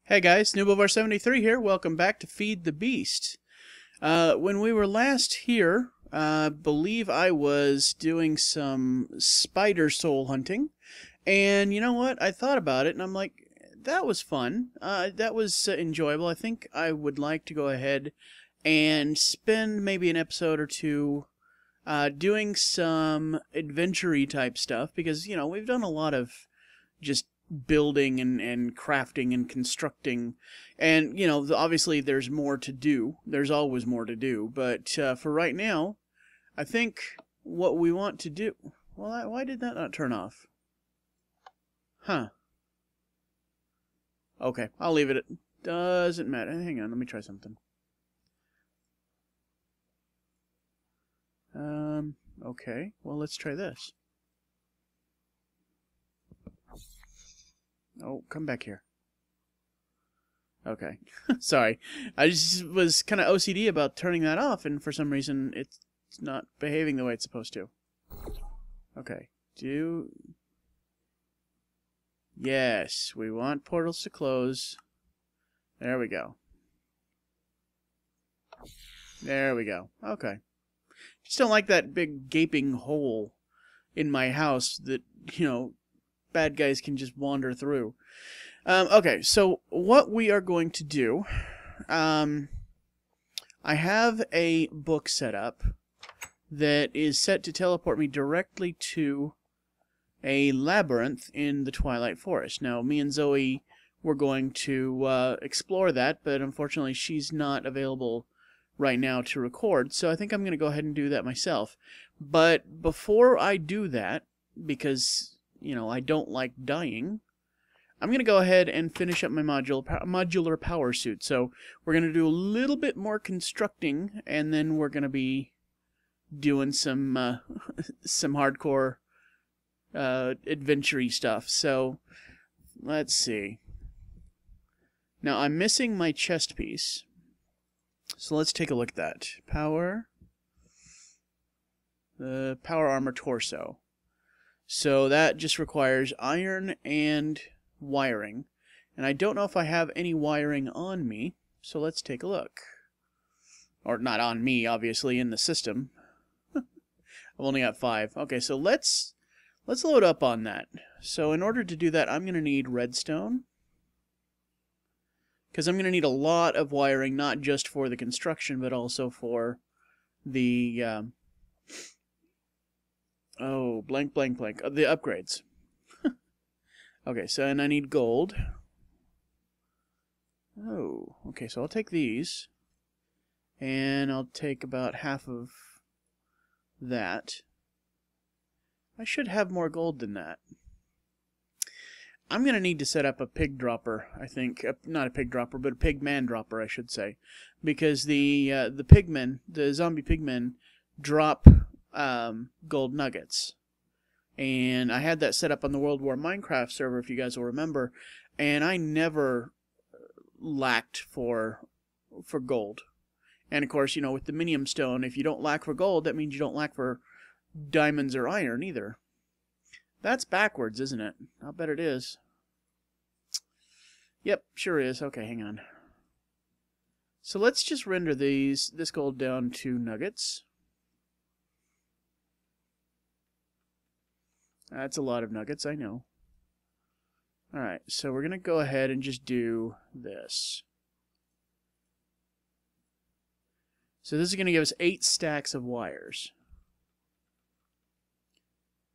Hey guys, Nooblevar73 here. Welcome back to Feed the Beast. When we were last here, I believe I was doing some spider soul hunting. And you know what? I thought about it and I'm like, that was fun. That was enjoyable. I think I would like to go ahead and spend maybe an episode or two doing some adventure-y type stuff because, you know, we've done a lot of just building and crafting and constructing, and you know, obviously there's more to do. There's always more to do, but for right now, I think what we want to do. Well, why did that not turn off? Huh. Okay, I'll leave it. It doesn't matter. Hang on, let me try something. Okay, well, let's try this. Oh, come back here. Okay. Sorry. I just was kind of OCD about turning that off, and for some reason it's not behaving the way it's supposed to. Okay. Yes, we want portals to close. There we go. There we go. Okay. Just don't like that big gaping hole in my house that, you know, bad guys can just wander through. Okay, so what we are going to do, I have a book set up that is set to teleport me directly to a labyrinth in the Twilight Forest. Now, me and Zoe were going to explore that, but unfortunately she's not available right now to record, so I think I'm going to go ahead and do that myself. But before I do that, because, you know, I don't like dying, I'm going to go ahead and finish up my modular power suit. So we're going to do a little bit more constructing, and then we're going to be doing some some hardcore adventure-y stuff. So let's see. Now I'm missing my chest piece. So let's take a look at that. The power armor torso. So that just requires iron and wiring, and I don't know if I have any wiring on me, so let's take a look. Or not on me, obviously, in the system. I've only got 5. Okay, so let's load up on that. So in order to do that, I'm going to need redstone, because I'm going to need a lot of wiring, not just for the construction, but also for the the upgrades. Okay, so and I need gold. Oh, okay, so I'll take these, and I'll take about half of that. I should have more gold than that. I'm going to need to set up a pig dropper, I think. Not a pig dropper, but a pig man dropper, I should say. Because the pigmen, the zombie pigmen, drop gold nuggets. And I had that set up on the World War Minecraft server, if you guys will remember, and I never lacked for gold. And of course, you know, with the Minium Stone, if you don't lack for gold, that means you don't lack for diamonds or iron either. That's backwards, isn't it? I'll bet it is. Yep, sure is. Okay, hang on. So let's just render this gold down to nuggets. That's a lot of nuggets, I know. Alright, so we're going to go ahead and just do this. So this is going to give us 8 stacks of wires.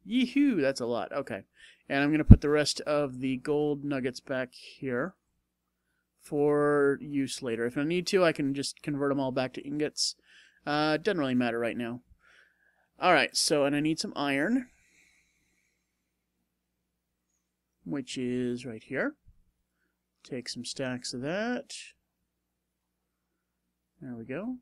Yee-hoo, that's a lot. Okay, and I'm going to put the rest of the gold nuggets back here for use later. If I need to, I can just convert them all back to ingots. Doesn't really matter right now. Alright, so, and I need some iron, which is right here. Take some stacks of that. There we go.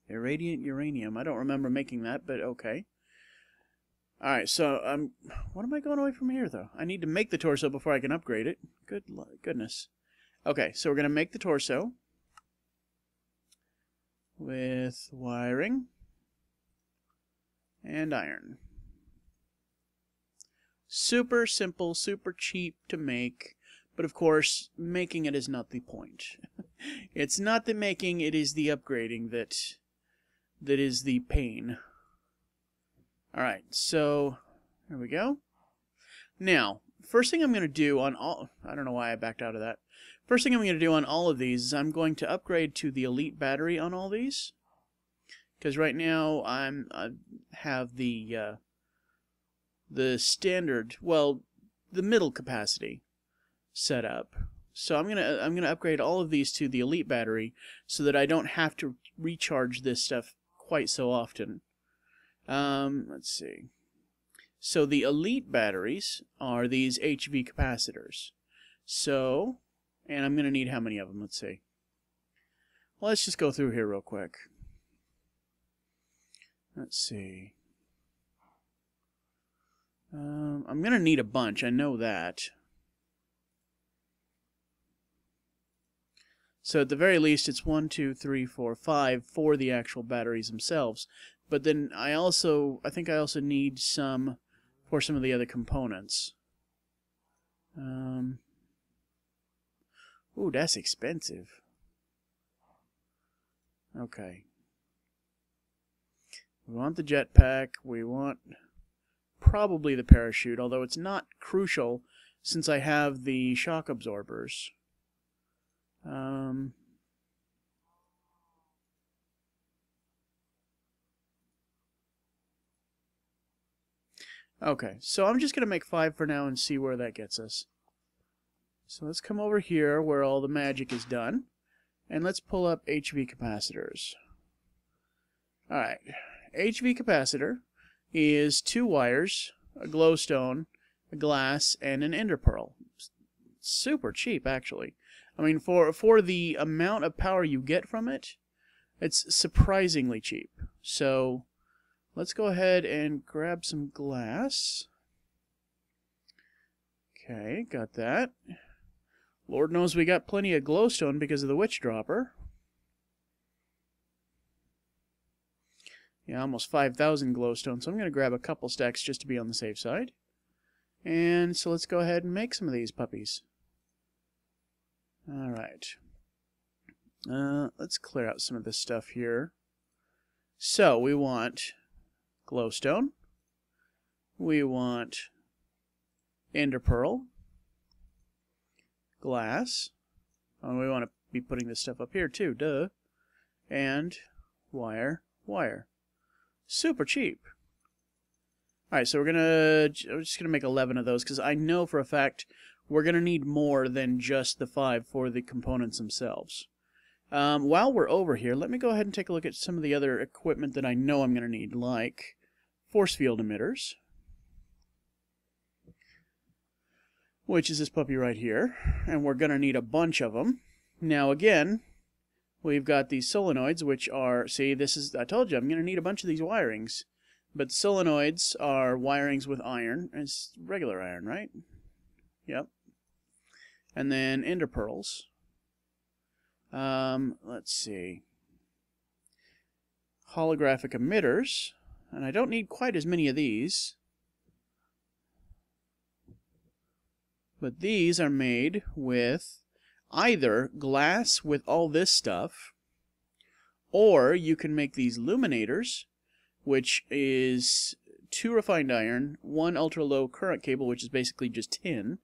Irradiant uranium. I don't remember making that, but okay. Alright, so, what am I going away from here, though? I need to make the torso before I can upgrade it. Goodness. Okay, so we're going to make the torso with wiring and iron. Super simple, super cheap to make, but of course, making it is not the point. It's not the making, it is the upgrading that is the pain. Alright, so there we go. Now, first thing I'm going to do on all... I don't know why I backed out of that. First thing I'm going to do on all of these is I'm going to upgrade to the Elite battery on all these. Because right now I have the standard, well, the middle capacity set up. So I'm gonna upgrade all of these to the Elite battery so that I don't have to recharge this stuff quite so often. Let's see. So the Elite batteries are these HV capacitors. So, and I'm gonna need how many of them? Let's see. Well, let's just go through here real quick. Let's see. I'm gonna need a bunch, I know that. So at the very least, it's 1, 2, 3, 4, 5 for the actual batteries themselves. But then I think I also need some for some of the other components. Ooh, that's expensive. Okay. We want the jetpack. We want probably the parachute, although it's not crucial since I have the shock absorbers. Okay, so I'm just going to make 5 for now and see where that gets us. So let's come over here where all the magic is done, and let's pull up HV capacitors. Alright, HV capacitor is 2 wires, a glowstone, a glass, and an ender pearl. Super cheap, actually. I mean, for the amount of power you get from it, it's surprisingly cheap. So let's go ahead and grab some glass. Okay, got that. Lord knows we got plenty of glowstone because of the witch dropper. Yeah, almost 5,000 glowstone, so I'm going to grab a couple stacks just to be on the safe side. And so let's go ahead and make some of these puppies. Alright. Let's clear out some of this stuff here. So, we want glowstone. We want ender pearl. Glass. Oh, we want to be putting this stuff up here too, duh. And wire. Super cheap. Alright, so we're just gonna make 11 of those, because I know for a fact we're gonna need more than just the 5 for the components themselves. While we're over here, let me go ahead and take a look at some of the other equipment that I know I'm gonna need, like force field emitters, which is this puppy right here, and we're gonna need a bunch of them. Now again, we've got these solenoids, which are, see, this is, I told you, I'm gonna need a bunch of these wirings. But the solenoids are wirings with iron. It's regular iron, right? Yep. And then ender pearls. Let's see. Holographic emitters. And I don't need quite as many of these. But these are made with either glass with all this stuff, or you can make these luminators, which is 2 refined iron, 1 ultra-low current cable, which is basically just tin,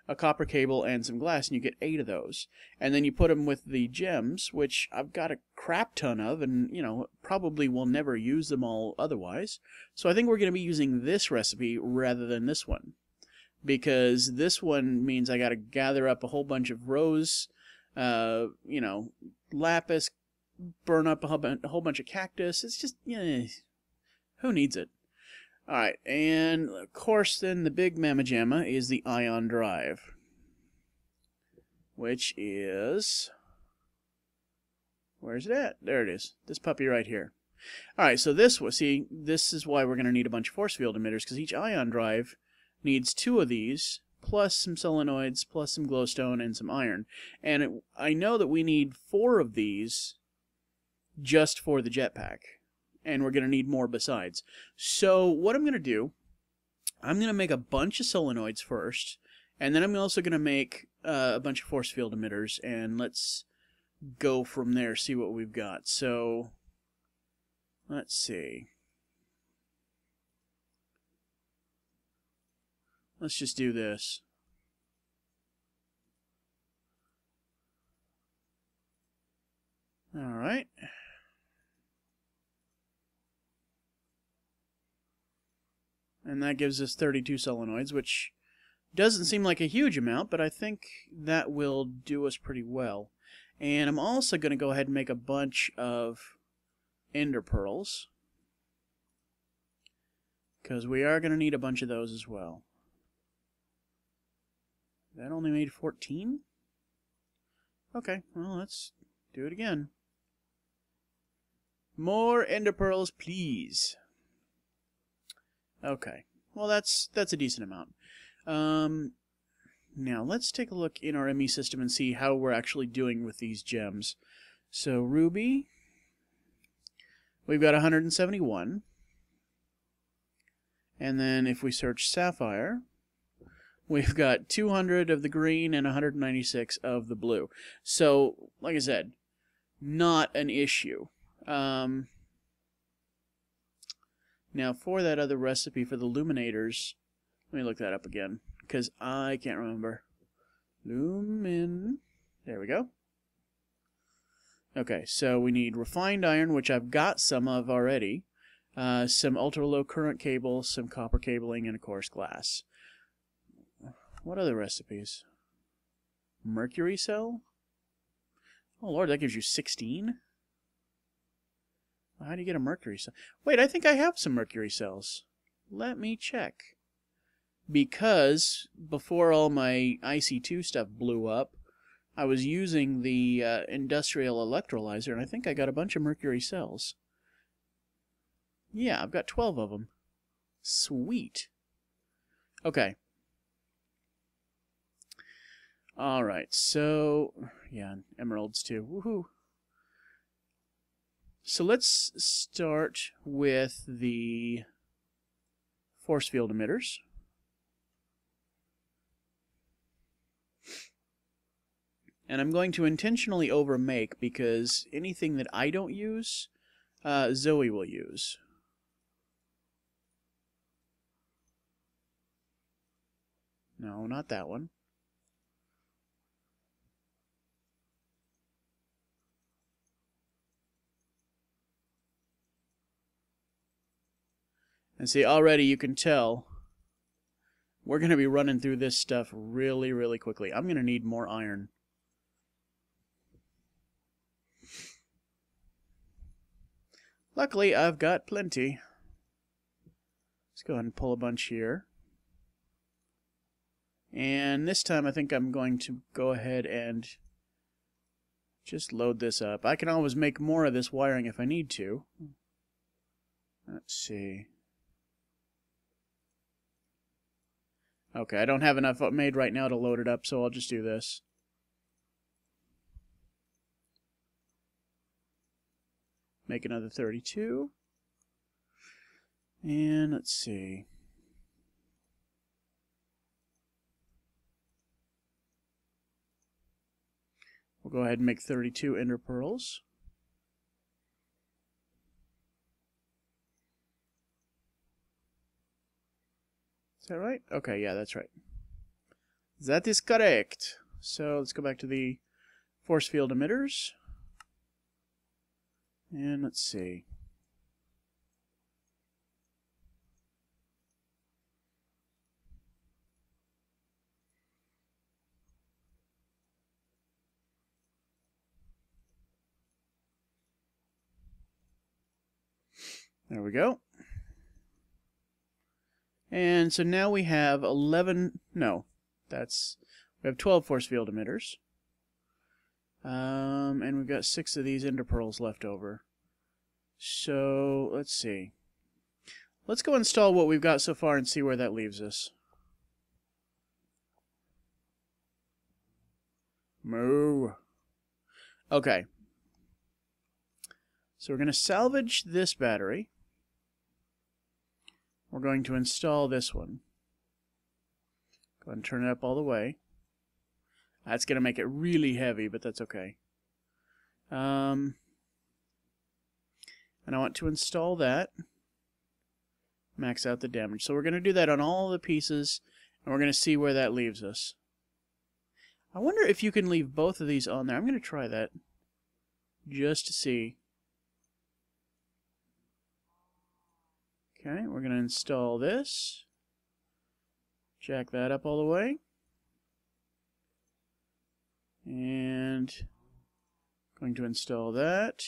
a copper cable, and some glass, and you get 8 of those. And then you put them with the gems, which I've got a crap ton of, and, you know, probably will never use them all otherwise. So I think we're going to be using this recipe rather than this one, because this one means I got to gather up a whole bunch of rose, you know, lapis, burn up a whole bunch of cactus. It's just, who needs it? Alright, and of course then the big mamma jamma is the ion drive, which is, where's it at? There it is, this puppy right here. Alright, so this is why we're going to need a bunch of force field emitters, because each ion drive needs 2 of these, plus some solenoids, plus some glowstone, and some iron. And I know that we need 4 of these just for the jetpack. And we're going to need more besides. So what I'm going to do, I'm going to make a bunch of solenoids first, and then I'm also going to make a bunch of force field emitters, and let's go from there, see what we've got. So, let's see. Let's just do this. All right. And that gives us 32 solenoids, which doesn't seem like a huge amount, but I think that will do us pretty well. And I'm also going to go ahead and make a bunch of ender pearls, because we are going to need a bunch of those as well. That only made 14? Okay, well, let's do it again. More ender pearls, please. Okay, well, that's a decent amount. Now, let's take a look in our ME system and see how we're actually doing with these gems. So, ruby, we've got 171. And then if we search sapphire, we've got 200 of the green and 196 of the blue. So, like I said, not an issue. Now, for that other recipe for the luminators, let me look that up again, because I can't remember. Lumin. There we go. Okay, so we need refined iron, which I've got some of already, some ultra-low current cable, some copper cabling, and, of course, glass. What other recipes? Mercury cell? Oh, Lord, that gives you 16? How do you get a mercury cell? Wait, I think I have some mercury cells. Let me check. Because before all my IC2 stuff blew up, I was using the industrial electrolyzer, and I think I got a bunch of mercury cells. Yeah, I've got 12 of them. Sweet. Okay. Alright, so... yeah, emeralds too. Woohoo! So let's start with the force field emitters. And I'm going to intentionally overmake because anything that I don't use, Zoe will use. No, not that one. And see, already you can tell we're going to be running through this stuff really, really quickly. I'm going to need more iron. Luckily, I've got plenty. Let's go ahead and pull a bunch here. And this time I think I'm going to go ahead and just load this up. I can always make more of this wiring if I need to. Let's see. Okay, I don't have enough made right now to load it up, so I'll just do this. Make another 32. And let's see. We'll go ahead and make 32 ender pearls. Is that right? Okay, yeah, that's right. That is correct. So let's go back to the force field emitters. And let's see. There we go. And so now we have 11, no, we have 12 force field emitters. And we've got 6 of these ender pearls left over. So, let's see. Let's go install what we've got so far and see where that leaves us. Moo. Okay. So we're going to salvage this battery. We're going to install this one. Go ahead and turn it up all the way. That's going to make it really heavy, but that's okay. And I want to install that. Max out the damage. So we're going to do that on all the pieces, and we're going to see where that leaves us. I wonder if you can leave both of these on there. I'm going to try that just to see. Okay, we're going to install this. Jack that up all the way. And going to install that.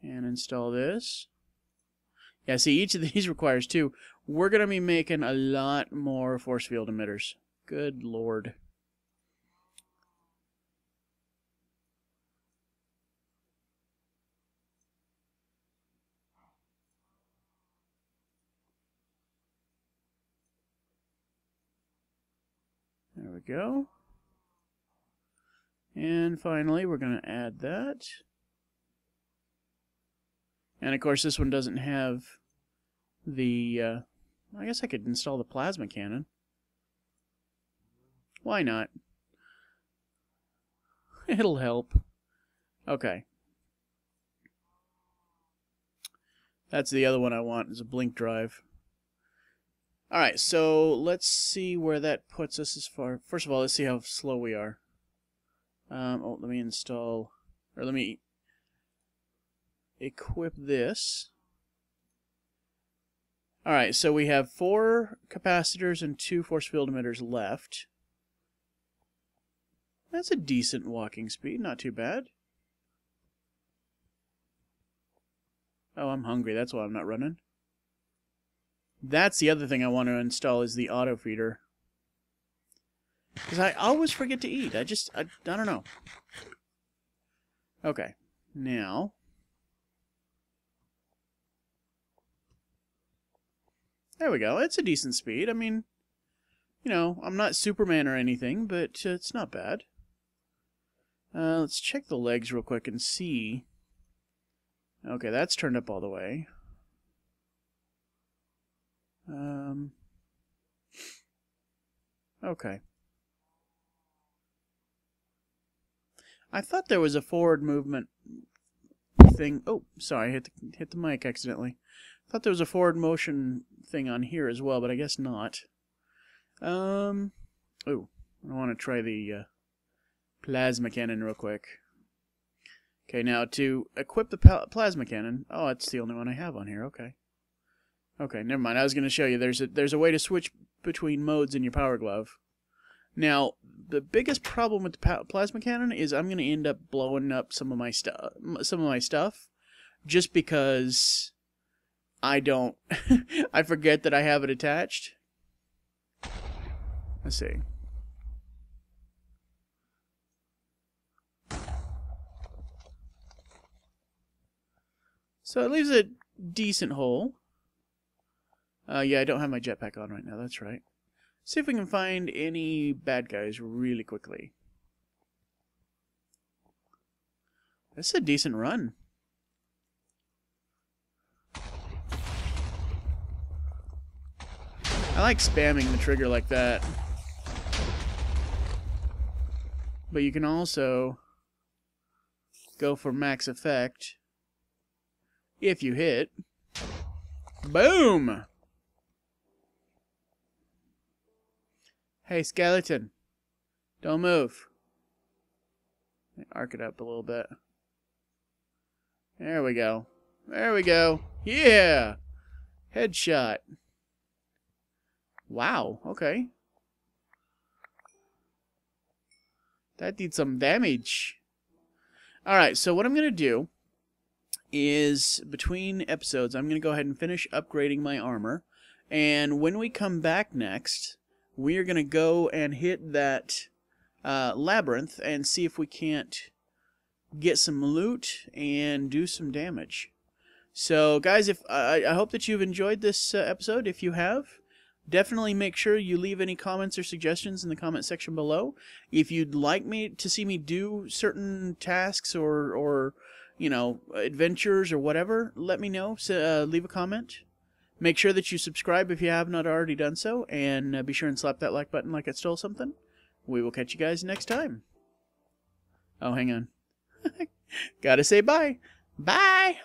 And install this. Yeah, see, each of these requires two. We're going to be making a lot more force field emitters. Good Lord. There we go. And finally, we're going to add that. And of course, this one doesn't have the, I guess I could install the plasma cannon. Why not? It'll help. Okay. That's the other one I want, is a blink drive. Alright, so let's see where that puts us as far. First of all, let's see how slow we are. Let me install, or let me equip this. Alright, so we have 4 capacitors and 2 force field emitters left. That's a decent walking speed, not too bad. Oh, I'm hungry, that's why I'm not running. That's the other thing I want to install, is the auto feeder. Because I always forget to eat. I don't know. Okay, now there we go. It's a decent speed. I mean, you know, I'm not Superman or anything, but it's not bad. Let's check the legs real quick and see. Okay, that's turned up all the way. Okay. I thought there was a forward movement thing. Oh, sorry, hit the mic accidentally. I thought there was a forward motion thing on here as well, but I guess not. Oh, I want to try the plasma cannon real quick. Okay, now to equip the plasma cannon. Oh, it's the only one I have on here. Okay. Okay, never mind. I was going to show you there's a way to switch between modes in your Power Glove. Now, the biggest problem with the plasma cannon is I'm going to end up blowing up some of my stuff just because I don't I forget that I have it attached. Let's see. So it leaves a decent hole. Yeah, I don't have my jetpack on right now, that's right. See if we can find any bad guys really quickly. That's a decent run. I like spamming the trigger like that. But you can also go for max effect if you hit. Boom! Hey, skeleton. Don't move. Arc it up a little bit. There we go. There we go. Yeah! Headshot. Wow, okay. That did some damage. Alright, so what I'm going to do is, between episodes, I'm going to go ahead and finish upgrading my armor. And when we come back next, we are going to go and hit that labyrinth and see if we can't get some loot and do some damage. So, guys, if I hope that you've enjoyed this episode. If you have, definitely make sure you leave any comments or suggestions in the comment section below. If you'd like me to see me do certain tasks or you know, adventures or whatever, let me know. So, leave a comment. Make sure that you subscribe if you have not already done so, and be sure and slap that like button like it stole something. We will catch you guys next time. Oh, hang on. Gotta say bye. Bye!